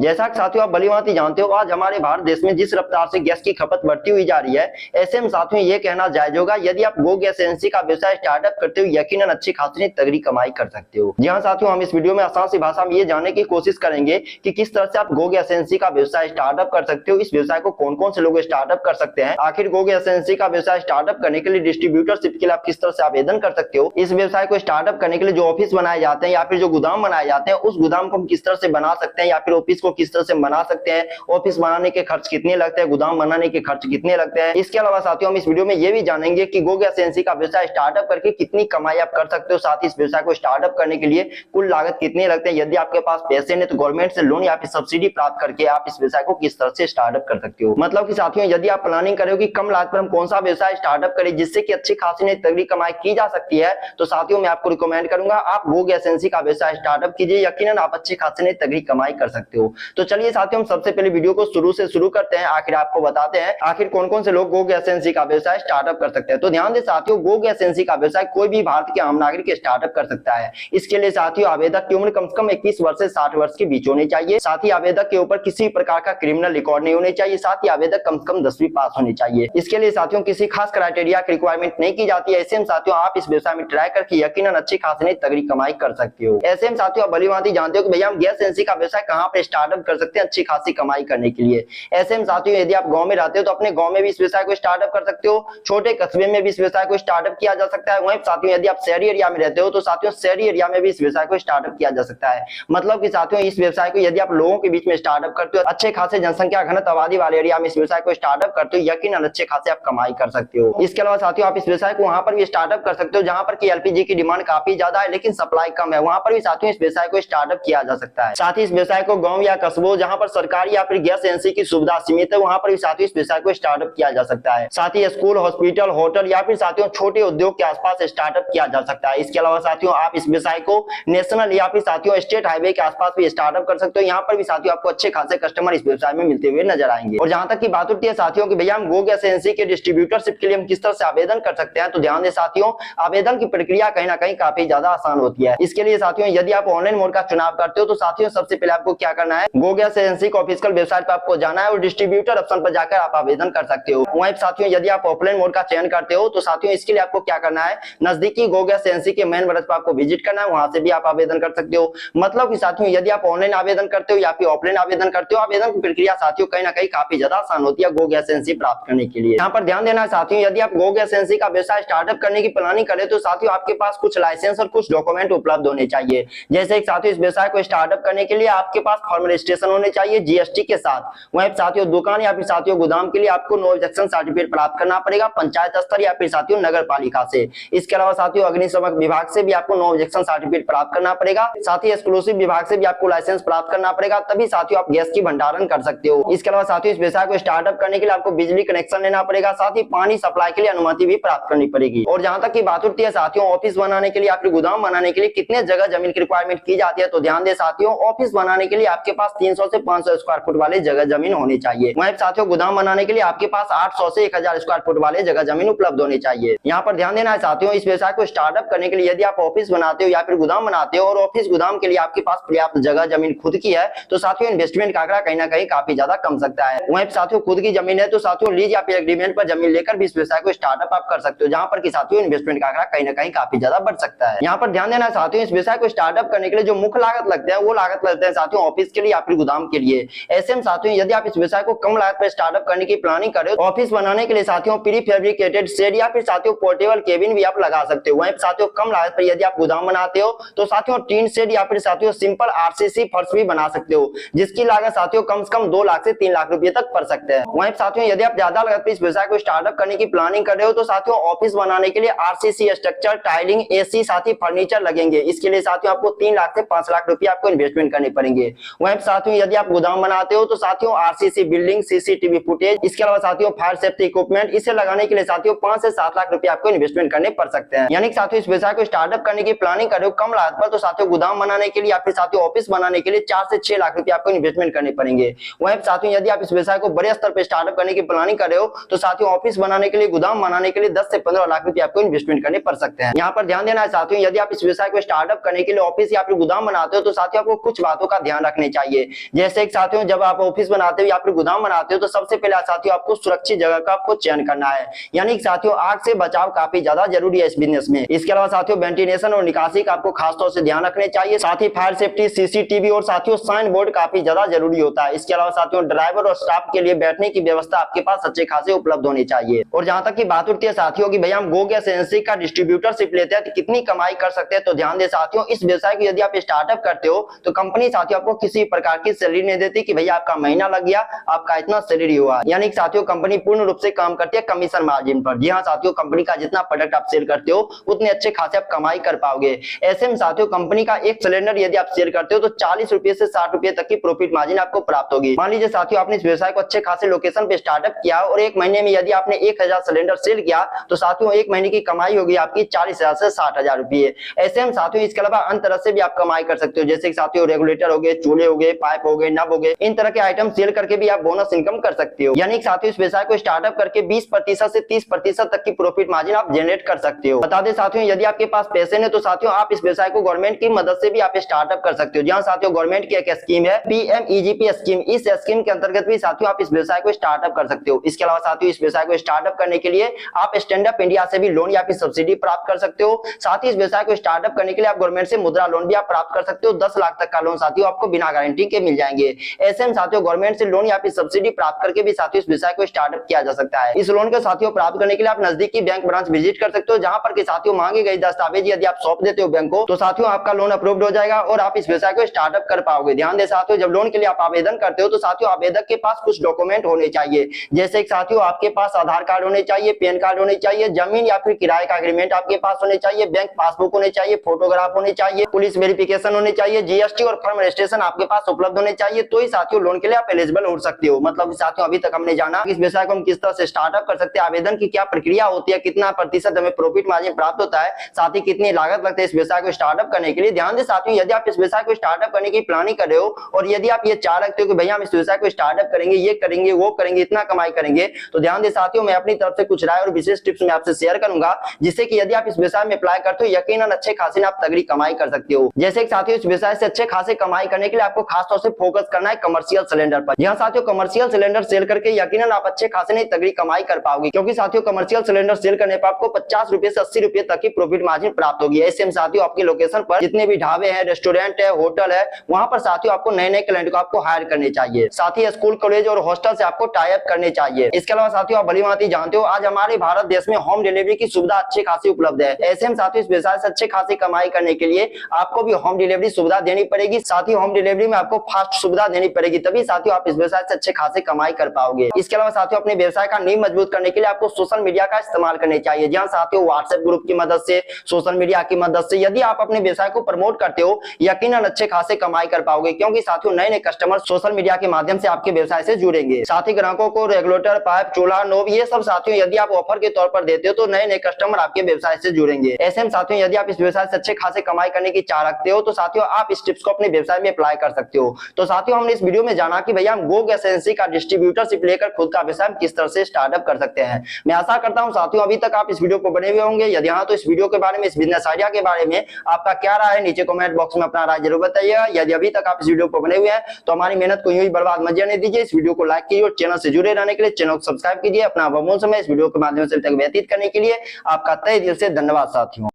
जैसा कि साथियों आप भलीभांति जानते हो, आज हमारे भारत देश में जिस रफ्तार से गैस की खपत बढ़ती हुई जा रही है, ऐसे में साथियों ये कहना जायज होगा यदि आप गो गैस एजेंसी का व्यवसाय स्टार्टअप करते हो, यकीनन अच्छी खासी तगड़ी कमाई कर सकते हो। जी हाँ साथियों, हम इस वीडियो में आसान सी भाषा में ये जानने की कोशिश करेंगे कि किस तरह से आप गो गैस एजेंसी का व्यवसाय स्टार्टअप कर सकते हो। इस व्यवसाय को कौन कौन से लोग स्टार्टअप कर सकते हैं, आखिर गो गैस एजेंसी का व्यवसाय स्टार्टअप करने के लिए डिस्ट्रीब्यूटरशिप के लिए आप किस तरह से आवेदन कर सकते हो, इस व्यवसाय को स्टार्टअप करने के लिए जो ऑफिस बनाए जाते हैं या फिर जो गोदाम बनाए जाते हैं, उस गोदाम को हम किस तरह से बना सकते हैं या फिर ऑफिस को किस तरह से बना सकते हैं, ऑफिस बनाने के खर्च कितने लगते हैं, गोदाम बनाने के खर्च कितने लगते हैं। इसके अलावा साथियों हम इस वीडियो में ये भी जानेंगे कि गो गैस एजेंसी का व्यवसाय स्टार्टअप करके कितनी कमाई आप कर सकते हो, साथ ही इस व्यवसाय को स्टार्टअप करने के लिए कुल लागत कितने लगते हैं, यदि आपके पास पैसे नहीं तो गवर्नमेंट से लोन या फिर सब्सिडी प्राप्त करके आप इस व्यवसाय को किस तरह से स्टार्टअप कर सकते हो। मतलब कि साथियों यदि आप प्लानिंग करें कि कम लागत पर हम कौन सा व्यवसाय स्टार्टअप करें जिससे कि अच्छी खासी नहीं तगड़ी कमाई की जा सकती है, तो साथियों मैं आपको रिकमेंड करूंगा आप गो गैस एजेंसी का व्यवसाय स्टार्टअप कीजिए, यकीनन आप अच्छी खासी नहीं तगड़ी कमाई कर सकते हो। तो चलिए साथियों हम सबसे पहले वीडियो को शुरू से शुरू करते हैं, आखिर आपको बताते हैं आखिर कौन कौन से लोग गो गैस एजेंसी का व्यवसाय स्टार्टअप कर सकते हैं। तो ध्यान दें साथियों, गो गैस एजेंसी का व्यवसाय कोई भी भारत के आम नागरिक स्टार्टअप कर सकता है। इसके लिए साथियों आवेदक की उम्र कम से कम 21 वर्ष से 60 वर्ष के बीच होनी चाहिए। साथ ही आवेदक के ऊपर किसी प्रकार का क्रिमिनल रिकॉर्ड नहीं होने चाहिए। साथ ही आवेदक कम से कम 10वीं पास होनी चाहिए। इसके लिए साथियों किसी खास क्राइटेरिया की रिक्वायरमेंट नहीं की जाती है। ऐसे में साथियों आप इस व्यवसाय में ट्राई करके यकीनन अच्छी खासी नहीं तगड़ी कमाई कर सकते हो। ऐसे में साथियों आप भलीभांति जानते हो कि भैया हम गैस एजेंसी का व्यवसाय कहां पर स्टार्टअप कर सकते हैं अच्छी खासी कमाई करने के लिए। ऐसे में साथियों यदि आप गांव में रहते हो तो अपने गांव में भी इस व्यवसाय को स्टार्टअप कर सकते हो, छोटे कस्बे में भी इस व्यवसाय को स्टार्टअप किया जा सकता है। वहीं साथियों यदि आप शहरी एरिया में रहते हो तो साथियों शहरी एरिया में भी इस व्यवसाय को स्टार्टअप किया जा सकता है। मतलब कि साथियों इस व्यवसाय को यदि आप लोगों के बीच में स्टार्टअप करते हो, अच्छे खासे जनसंख्या घनत्व आबादी वाले एरिया में इस व्यवसाय को स्टार्टअप करते हो, यकीनन अच्छे खासे आप कमाई कर सकते हो। इसके अलावा साथियों आप इस व्यवसाय को वहां पर भी स्टार्टअप कर सकते हो जहां पर कि एलपीजी की डिमांड काफी ज्यादा है लेकिन सप्लाई कम है, वहां पर भी साथियों इस व्यवसाय को स्टार्टअप किया जा सकता है। साथ ही इस व्यवसाय को गांव या कस्बों जहां पर सरकारी या फिर गैस एजेंसी की सुविधा सीमित है, वहां पर भी साथियों इस व्यवसाय को स्टार्टअप किया जा सकता है। साथ ही स्कूल, हॉस्पिटल, होटल या फिर साथियों छोटे उद्योग के आसपास स्टार्टअप किया जा सकता है। इसके अलावा साथियों आप इस व्यवसाय को नेशनल या फिर साथियों स्टेट हाईवे के आसपास भी स्टार्टअप कर सकते हो। यहाँ पर भी साथियों आपको अच्छे खासे कस्टमर इस व्यवसाय में मिलते हुए नजर आएंगे। और जहां तक की बात होती है साथियों कि भैया हम गो गैस एजेंसी के डिस्ट्रीब्यूटरशिप के लिए हम किस तरह से आवेदन कर सकते हैं, तो ध्यान दें साथियों आवेदन की प्रक्रिया कहीं ना कहीं काफी ज्यादा आसान होती है। इसके लिए साथियों यदि आप ऑनलाइन मोड का चुनाव करते हो तो साथियों सबसे पहले आपको क्या करना है, गो गैस एजेंसी के ऑफिशियल वेबसाइट पर आपको जाना है और डिस्ट्रीब्यूटर ऑप्शन पर जाकर आप आवेदन कर सकते हो। वहीं साथियों यदि आप ऑफलाइन मोड का चयन करते हो तो साथियों इसके लिए आपको क्या करना है, नजदीकी गो गैस एजेंसी के मेन ब्रांच पर आपको विजिट करना है, वहां से भी आप आवेदन कर सकते हो। मतलब कि साथियों यदि आप ऑनलाइन आवेदन करते हो या फिर ऑफलाइन आवेदन करते हो, आवेदन की प्रक्रिया साथियों कहीं ना कहीं काफी ज्यादा आसान होती है गो गैस एजेंसी प्राप्त करने के लिए। यहाँ पर ध्यान देना है साथियों यदि आप गो गैस एजेंसी का व्यवसाय स्टार्टअप करने की प्लानिंग करें तो साथियों आपके पास कुछ लाइसेंस और कुछ डॉक्यूमेंट उपलब्ध होने चाहिए। जैसे साथियों इस व्यवसाय को स्टार्टअप करने के लिए आपके पास फॉर्मल रजिस्ट्रेशन होने चाहिए जीएसटी के साथ। वहीं साथियों दुकान या फिर साथियों गोदाम के लिए आपको नो ऑब्जेक्शन सर्टिफिकेट प्राप्त करना पड़ेगा पंचायत स्तर या फिर साथियों नगर पालिका से। इसके अलावा साथियों अग्निशमन विभाग से भी आपको नो ऑब्जेक्शन सर्टिफिकेट प्राप्त करना पड़ेगा। साथ ही एक्सक्लूसिव विभाग से भी आपको लाइसेंस प्राप्त करना पड़ेगा, तभी साथियों आप गैस की भंडारण कर सकते हो। इसके अलावा साथियों इस व्यवसाय को स्टार्टअप करने के लिए आपको बिजली कनेक्शन लेना पड़ेगा, साथ ही पानी सप्लाई के लिए अनुमति भी प्राप्त करनी पड़ेगी। और जहां तक की बात होती है साथियों ऑफिस बनाने के लिए या फिर गोदाम बनाने के लिए कितने जगह जमीन की रिक्वायरमेंट की जाती है, तो ध्यान दे साथियों ऑफिस बनाने के लिए आपके पास 300 से 500 स्क्वायर फुट वाले जगह जमीन होनी चाहिए। वहीं साथियों गोदाम बनाने के लिए आपके पास 800 से 1000 स्क्वायर फुट वाले जगह जमीन उपलब्ध होनी चाहिए। यहाँ पर ध्यान देना है साथियों इस व्यवसाय को स्टार्टअप करने के लिए यदि आप ऑफिस बनाते हो या फिर गोदाम बनाते हो और ऑफिस गोदाम के लिए आपके पास पर्याप्त जगह जमीन खुद की है, तो साथियों इन्वेस्टमेंट का आंकड़ा कहीं ना कहीं काफी ज्यादा कम सकता है। वहीं साथियों खुद की जमीन है तो साथियों लीज या फिर एग्रीमेंट पर जमीन लेकर भी इस व्यवसाय को स्टार्टअप आप कर सकते हो, जहां पर कि साथियों इन्वेस्टमेंट का आंकड़ा कहीं ना कहीं काफी ज्यादा बढ़ सकता है। यहाँ पर ध्यान देना है साथियों इस व्यवसाय को स्टार्टअप करने के लिए जो मुख्य लागत लगते हैं वो लागत लगते हैं साथियों ऑफिस के लिए या फिर गोदाम के लिए। ऐसे में साथियों यदि आप इस व्यवसाय को कम लागत पर स्टार्टअप करने की प्लानिंग करें तो ऑफिस बनाने के लिए साथियों प्री फैब्रिकेटेड शेड या फिर साथियों पोर्टेबल केबिन भी आप लगा सकते हो। वहीं साथियों कम लागत पर यदि आप गोदाम बनाते हो तो साथियों टीन शेड या फिर साथियों सिंपल आरसीसी फर्श भी बना सकते हो, जिसकी लागत साथियों कम से कम 2 लाख से 3 लाख रुपए तक पड़ सकते हैं। वहीं साथियों यदि आप ज्यादा लागत पर इस व्यवसाय को स्टार्टअप करने की प्लानिंग कर रहे हो तो साथियों ऑफिस बनाने के लिए आरसीसी स्ट्रक्चर, टाइलिंग, एसी साथ ही फर्नीचर लगेंगे। इसके लिए साथियों आपको 3 लाख से 5 लाख रुपए आपको इन्वेस्टमेंट करने पड़ेंगे। वहीं साथियों यदि आप गोदाम बनाते हो तो साथियों आरसीसी बिल्डिंग, सीसीटीवी फुटेज, इसके अलावा साथियों फायर सेफ्टी इक्विपमेंट इसे लगाने के लिए साथियों 5 से 7 लाख रुपए आपको इन्वेस्टमेंट करने पड़ सकते हैं। यानी कि साथियों इस व्यवसाय को स्टार्टअप करने की प्लानिंग कर रहे हो कम लागत पर, तो साथियों गोदाम बनाने के लिए या फिर साथियों ऑफिस बनाने के लिए 4 से 6 लाख रुपए आपको इन्वेस्टमेंट करने पड़ेंगे। वहीं साथियों यदि आप इस व्यवसाय को बड़े स्तर पर स्टार्टअप करने की प्लानिंग कर रहे हो तो साथियों ऑफिस बनाने के लिए, गोदाम बनाने के लिए 10 से 15 लाख रुपए आपको इन्वेस्टमेंट करने पड़ सकते हैं। यहाँ पर ध्यान देना है साथियों यदि आप इस व्यवसाय को स्टार्टअप करने के लिए ऑफिस या फिर गोदाम बनाते हो तो साथियों आपको कुछ बातों का ध्यान रखने चाहिए। चाहिए। जैसे कि साथियों जब आप ऑफिस बनाते हो या फिर गोदाम बनाते हो तो सबसे पहले साथियों आपको सुरक्षित जगह का आपको चयन करना है, यानी कि साथियों आग से बचाव काफी ज्यादा जरूरी है इस बिजनेस में। इसके अलावा साथियों वेंटिलेशन और निकासी का आपको खासतौर से ध्यान रखने चाहिए। साथ ही फायर सेफ्टी, सीसीटीवी और साथियों साइन बोर्ड काफी ज्यादा जरूरी होता है। इसके अलावा साथियों ड्राइवर और स्टाफ के लिए बैठने की व्यवस्था आपके पास अच्छे खासे उपलब्ध होनी चाहिए। और जहां तक की बात उठती है साथियों की भैया हम गो गैस एजेंसी का डिस्ट्रीब्यूटरशिप लेते हैं तो कितनी कमाई कर सकते हैं, तो ध्यान दे साथियों इस व्यवसाय को यदि आप स्टार्टअप करते हो तो कंपनी साथियों आपको किसी प्रकार की सैलरी नहीं देती कि भैया आपका महीना लग गया आपका इतना सैलरी हुआ, यानी कि साथियों कंपनी पूर्ण रूप से काम करती है कमीशन मार्जिन पर। जी हाँ साथियों कंपनी का जितना प्रोडक्ट आप सेल करते हो उतने अच्छे खासे आप कमाई कर पाओगे। ऐसे में साथियों कंपनी का एक सिलेंडर यदि आप सेल करते हो तो 40 रुपए से 60 रुपए तक की प्रॉफिट मार्जिन आपको प्राप्त होगी। मान लीजिए साथियों आपने इस व्यवसाय को अच्छे खासे लोकेशन पे स्टार्टअप किया और एक महीने में यदि आपने 1000 सिलेंडर सेल किया तो साथियों एक महीने की कमाई होगी आपकी 40,000 से 60,000 रुपए। ऐसे में साथियों इसके अलावा अन्य तरह से भी आप कमाई कर सकते हो, जैसे कि साथियों रेगुलेटर हो गए, चूल्हे हो गए, पाइप हो गए, नब हो गए, इन तरह के आइटम सेल करके भी आप बोनस इनकम कर सकते हो। यानी कि साथियों इस व्यवसाय को स्टार्टअप करके 20% से 30% तक की प्रॉफिट मार्जिन आप जनरेट कर सकते हो। बता दें साथियों यदि आपके पास पैसे हैं तो साथियों आप इस व्यवसाय को गवर्नमेंट की मदद से भी आप स्टार्टअप कर सकते हो। जहां साथियों गवर्नमेंट की एक स्कीम है PMEGP स्कीम, इस स्कीम के अंतर्गत भी साथियों आप इस व्यवसाय को स्टार्टअप कर सकते हो। इसके अलावा साथियों इस व्यवसाय को स्टार्टअप करने के लिए आप स्टैंड अप इंडिया से भी लोन या फिर सब्सिडी प्राप्त कर सकते हो। साथ ही इस व्यवसाय को स्टार्टअप करने के लिए आप गवर्नमेंट से मुद्रा लोन भी आप प्राप्त कर सकते हो। 10 लाख तक का लोन साथियों आपको बिना गारंटी के मिल जाएंगे। ऐसे में साथियों गवर्नमेंट से लोन या फिर सब्सिडी प्राप्त करके भी साथियों इस व्यवसाय को स्टार्टअप किया जा सकता है। इस लोन को साथियों प्राप्त करने के लिए आप नजदीकी बैंक ब्रांच विजिट कर सकते हो, जहां पर के साथियों मांगे गए दस्तावेज यदि आप सौंप देते हो बैंक को तो साथियों आपका लोन अप्रूव्ड हो जाएगा और आप इस व्यवसाय को स्टार्टअप कर पाओगे। ध्यान दे साथियों जब लोन के लिए आप आवेदन करते हो तो साथियों आवेदक के पास कुछ डॉक्यूमेंट होने चाहिए, जैसे साथियों आपके पास आधार कार्ड होने चाहिए, पैन कार्ड होने चाहिए, जमीन या फिर किराए का एग्रीमेंट आपके पास होने चाहिए, बैंक पासबुक होने चाहिए, फोटोग्राफ होने चाहिए, पुलिस वेरिफिकेशन होने चाहिए, GST और फर्म रजिस्ट्रेशन आपके पास उपलब्ध होने चाहिए, तो ही साथियों लोन के लिए आप एलिजिबल हो सकते हो। मतलब साथियों अभी तक हमने जाना इस व्यवसाय को हम किस तरह से स्टार्टअप कर सकते हैं, आवेदन की क्या प्रक्रिया होती है, कितना प्रतिशत हमें प्रॉफिट मार्जिन प्राप्त होता है, साथ ही कितनी लागत लगती है इस व्यवसाय को स्टार्टअप करने के लिए। ध्यान दे साथियों यदि आप इस व्यवसाय को स्टार्टअप करने की प्लानिंग कर रहे हो और यदि आप ये चाह रखते हो कि भैया हम इस व्यवसाय को स्टार्टअप करेंगे, ये करेंगे, वो करेंगे, इतना कमाई करेंगे, तो ध्यान दे साथियों मैं अपनी तरफ से कुछ राय और विशेष टिप्स मैं आपसे शेयर करूंगा, जिससे कि यदि आप इस व्यवसाय में अप्लाई करते हो यकीनन अच्छे खासे आप तगड़ी कमाई कर सकते हो। जैसे कि साथियों इस व्यवसाय से अच्छे खासे कमाई करने के लिए आपको खास तौर से फोकस करना है कमर्शियल सिलेंडर पर। यहाँ साथियों कमर्शियल सिलेंडर सेल करके यकीनन आप अच्छे खासे नहीं तगड़ी कमाई कर पाओगे, क्योंकि साथियों कमर्शियल सिलेंडर सेल करने पर आपको 50 रुपए से 80 रुपए तक की प्रॉफिट मार्जिन प्राप्त होगी। ऐसे में साथियों आपके लोकेशन पर जितने भी ढाबे हैं, रेस्टोरेंट है, होटल है, वहां पर साथियों आपको नए नए क्लाइंट को आपको हायर करने चाहिए। साथ ही स्कूल, कॉलेज और हॉस्टल से आपको टाई अप करने चाहिए। इसके अलावा साथियों आप भली भांति जानते हो आज हमारे भारत देश में होम डिलीवरी की सुविधा अच्छी खासी उपलब्ध है। ऐसे में साथियों इस व्यवसाय से अच्छे खासी कमाई करने के लिए आपको भी होम डिलीवरी सुविधा देनी पड़ेगी। साथ ही होम डिलीवरी में आपको फास्ट सुविधा देनी पड़ेगी, तभी साथियों आप इस व्यवसाय से अच्छे खासे कमाई कर पाओगे। इसके अलावा साथियों अपने व्यवसाय का नींव मजबूत करने के लिए आपको सोशल मीडिया का इस्तेमाल करने चाहिए। जहां साथियों व्हाट्सएप ग्रुप की मदद से, सोशल मीडिया की मदद से यदि आप अपने व्यवसाय को प्रमोट करते हो यकीनन अच्छे खासे कमाई कर पाओगे, क्योंकि साथियों नए नए कस्टमर सोशल मीडिया के माध्यम से आपके व्यवसाय से जुड़ेंगे। साथ ही ग्राहकों को रेगुलेटर, पाइप, चूल्हा, नोब ये सब साथियों यदि आप ऑफर के तौर पर देते हो तो नए नए कस्टमर आपके व्यवसाय से जुड़ेंगे। ऐसे में साथियों यदि आप इस व्यवसाय से अच्छे खासे कमाई करने की चाह रखते हो तो साथियों आप इस टिप्स को अपने व्यवसाय में अप्लाई कर सकते हो। तो साथियों हमने इस वीडियो में जाना कि भैया हम गो गैस एजेंसी का डिस्ट्रीब्यूटरशिप लेकर खुद का व्यवसाय किस तरह से स्टार्टअप कर सकते हैं। मैं आशा करता हूं साथियों अभी तक आप इस वीडियो को बने हुए होंगे। यदि हाँ तो इस वीडियो के बारे में, इस बिजनेस आइडिया के बारे में आपका क्या राय है नीचे कमेंट बॉक्स में अपना राय जरूर बताइएगा। यदि अभी तक आप इस वीडियो को बने हुए हैं तो हमारी मेहनत को यूं ही बर्बाद मत जाने दीजिए। इस वीडियो को लाइक कीजिए और चैनल से जुड़े रहने के लिए चैनल को सब्सक्राइब कीजिए। अपना बहुमूल्य समय इस वीडियो के माध्यम से व्यतीत करने के लिए आपका तहे दिल से धन्यवाद साथियों।